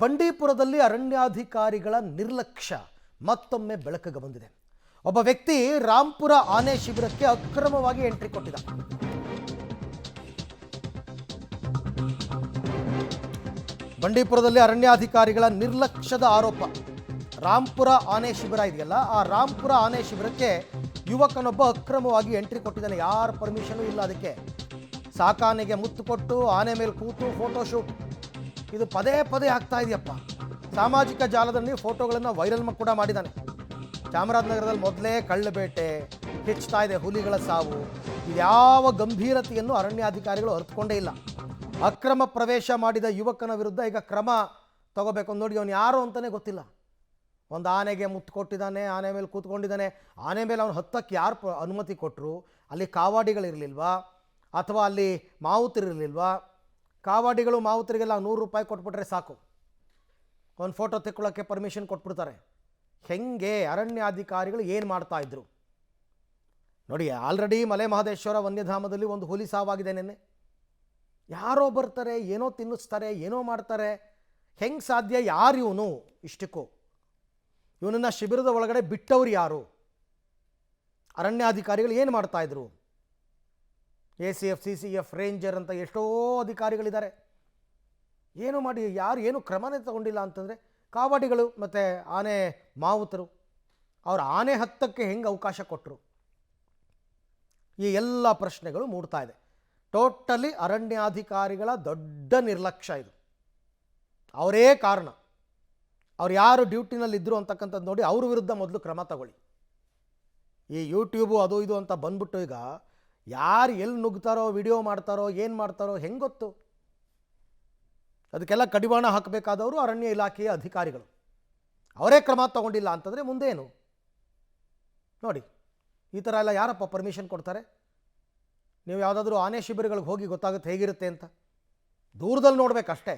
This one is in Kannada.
ಬಂಡೀಪುರದಲ್ಲಿ ಅರಣ್ಯಾಧಿಕಾರಿಗಳ ನಿರ್ಲಕ್ಷ್ಯ ಮತ್ತೊಮ್ಮೆ ಬೆಳಕಿಗೆ ಬಂದಿದೆ. ಒಬ್ಬ ವ್ಯಕ್ತಿ ರಾಂಪುರ ಆನೆ ಶಿಬಿರಕ್ಕೆ ಅಕ್ರಮವಾಗಿ ಎಂಟ್ರಿ ಕೊಟ್ಟಿದ್ದ. ಬಂಡೀಪುರದಲ್ಲಿ ಅರಣ್ಯಾಧಿಕಾರಿಗಳ ನಿರ್ಲಕ್ಷ್ಯದ ಆರೋಪ. ರಾಂಪುರ ಆನೆ ಶಿಬಿರ ಇದೆಯಲ್ಲ, ಆ ರಾಂಪುರ ಆನೆ ಶಿಬಿರಕ್ಕೆ ಯುವಕನೊಬ್ಬ ಅಕ್ರಮವಾಗಿ ಎಂಟ್ರಿ ಕೊಟ್ಟಿದ್ದಾನೆ. ಯಾರ ಪರ್ಮಿಷನ್ ಇಲ್ಲ. ಅದಕ್ಕೆ ಸಾಕಾನೆಗೆ ಮುತ್ತು ಕೊಟ್ಟು ಆನೆ ಮೇಲೆ ಕೂತು ಫೋಟೋಶೂಟ್, ಇದು ಪದೇ ಪದೇ ಆಗ್ತಾ ಇದೆಯಪ್ಪ. ಸಾಮಾಜಿಕ ಜಾಲದಲ್ಲಿ ಫೋಟೋಗಳನ್ನು ವೈರಲ್ ಕೂಡ ಮಾಡಿದ್ದಾನೆ. ಚಾಮರಾಜನಗರದಲ್ಲಿ ಮೊದಲೇ ಕಳ್ಳಬೇಟೆ ಹೆಚ್ಚುತ್ತಾ ಇದೆ, ಹುಲಿಗಳ ಸಾವು. ಇದ್ಯಾವ ಗಂಭೀರತೆಯನ್ನು ಅರಣ್ಯಾಧಿಕಾರಿಗಳು ಅರ್ಥಕೊಂಡೇ ಇಲ್ಲ. ಅಕ್ರಮ ಪ್ರವೇಶ ಮಾಡಿದ ಯುವಕನ ವಿರುದ್ಧ ಈಗ ಕ್ರಮ ತಗೋಬೇಕು. ನೋಡಿ, ಅವನು ಯಾರು ಅಂತಲೇ ಗೊತ್ತಿಲ್ಲ. ಒಂದು ಆನೆಗೆ ಮುತ್ತು ಕೊಟ್ಟಿದ್ದಾನೆ, ಆನೆ ಮೇಲೆ ಕೂತ್ಕೊಂಡಿದ್ದಾನೆ. ಆನೆ ಮೇಲೆ ಅವನು ಹತ್ತಕ್ಕೆ ಯಾರು ಅನುಮತಿ ಕೊಟ್ಟರು? ಅಲ್ಲಿ ಕಾವಾಡಿಗಳಿರಲಿಲ್ವಾ? ಅಥವಾ ಅಲ್ಲಿ ಮಾವುತರಿರಲಿಲ್ವಾ? ಕಾವಾಡಿಗಳು ಮಾವುತರಿಗೆಲ್ಲ 100 ರೂಪಾಯಿ ಕೊಟ್ಬಿಟ್ರೆ ಸಾಕು, ಒಂದು ಫೋಟೋ ತೆಕ್ಕೊಳ್ಳೋಕ್ಕೆ ಪರ್ಮಿಷನ್ ಕೊಟ್ಬಿಡ್ತಾರೆ. ಹೆಂಗೆ ಅರಣ್ಯಾಧಿಕಾರಿಗಳು ಏನು ಮಾಡ್ತಾಯಿದ್ರು ನೋಡಿ. ಆಲ್ರೆಡಿ ಮಲೆ ಮಹದೇಶ್ವರ ವನ್ಯಧಾಮದಲ್ಲಿ ಒಂದು ಹುಲಿ ಸಾವಾಗಿದೆ ನೆನ್ನೆ. ಯಾರೋ ಬರ್ತಾರೆ, ಏನೋ ತಿನ್ನಿಸ್ತಾರೆ, ಏನೋ ಮಾಡ್ತಾರೆ. ಹೆಂಗೆ ಸಾಧ್ಯ? ಯಾರು ಇವನು? ಇಷ್ಟಕ್ಕೂ ಇವನನ್ನು ಶಿಬಿರದ ಒಳಗಡೆ ಬಿಟ್ಟವ್ರು ಯಾರು? ಅರಣ್ಯಾಧಿಕಾರಿಗಳು ಏನು ಮಾಡ್ತಾಯಿದ್ರು? ACF, CCF, ರೇಂಜರ್ ಅಂತ ಎಷ್ಟೋ ಅಧಿಕಾರಿಗಳಿದ್ದಾರೆ. ಏನು ಮಾಡಿ ಯಾರು ಏನು ಕ್ರಮನೇ ತಗೊಂಡಿಲ್ಲ ಅಂತಂದರೆ ಕಾವಾಡಿಗಳು ಮತ್ತು ಆನೆ ಮಾವುತರು ಅವ್ರ ಆನೆ ಹತ್ತಕ್ಕೆ ಹೆಂಗೆ ಅವಕಾಶ ಕೊಟ್ಟರು? ಈ ಎಲ್ಲ ಪ್ರಶ್ನೆಗಳು ಮೂಡ್ತಾ ಇದೆ. ಟೋಟಲಿ ಅರಣ್ಯಾಧಿಕಾರಿಗಳ ದೊಡ್ಡ ನಿರ್ಲಕ್ಷ್ಯ ಇದು. ಅವರೇ ಕಾರಣ. ಅವ್ರು ಯಾರು ಡ್ಯೂಟಿನಲ್ಲಿದ್ದರು ಅಂತಕ್ಕಂಥದ್ದು ನೋಡಿ, ಅವ್ರ ವಿರುದ್ಧ ಮೊದಲು ಕ್ರಮ ತಗೊಳ್ಳಿ. ಈ ಯೂಟ್ಯೂಬು ಅದು ಇದು ಅಂತ ಬಂದ್ಬಿಟ್ಟು ಈಗ ಯಾರು ಎಲ್ಲಿ ನುಗ್ತಾರೋ, ವಿಡಿಯೋ ಮಾಡ್ತಾರೋ, ಏನು ಮಾಡ್ತಾರೋ ಹೆಂಗೆ ಗೊತ್ತು? ಅದಕ್ಕೆಲ್ಲ ಕಡಿವಾಣ ಹಾಕಬೇಕಾದವರು ಅರಣ್ಯ ಇಲಾಖೆಯ ಅಧಿಕಾರಿಗಳು. ಅವರೇ ಕ್ರಮ ತಗೊಂಡಿಲ್ಲ ಅಂತಂದರೆ ಮುಂದೇನು? ನೋಡಿ, ಈ ಥರ ಎಲ್ಲ ಯಾರಪ್ಪ ಪರ್ಮಿಷನ್ ಕೊಡ್ತಾರೆ? ನೀವು ಯಾವುದಾದ್ರೂ ಆನೆ ಶಿಬಿರಗಳಿಗೆ ಹೋಗಿ ಗೊತ್ತಾಗುತ್ತೆ ಹೇಗಿರುತ್ತೆ ಅಂತ. ದೂರದಲ್ಲಿ ನೋಡಬೇಕಷ್ಟೇ.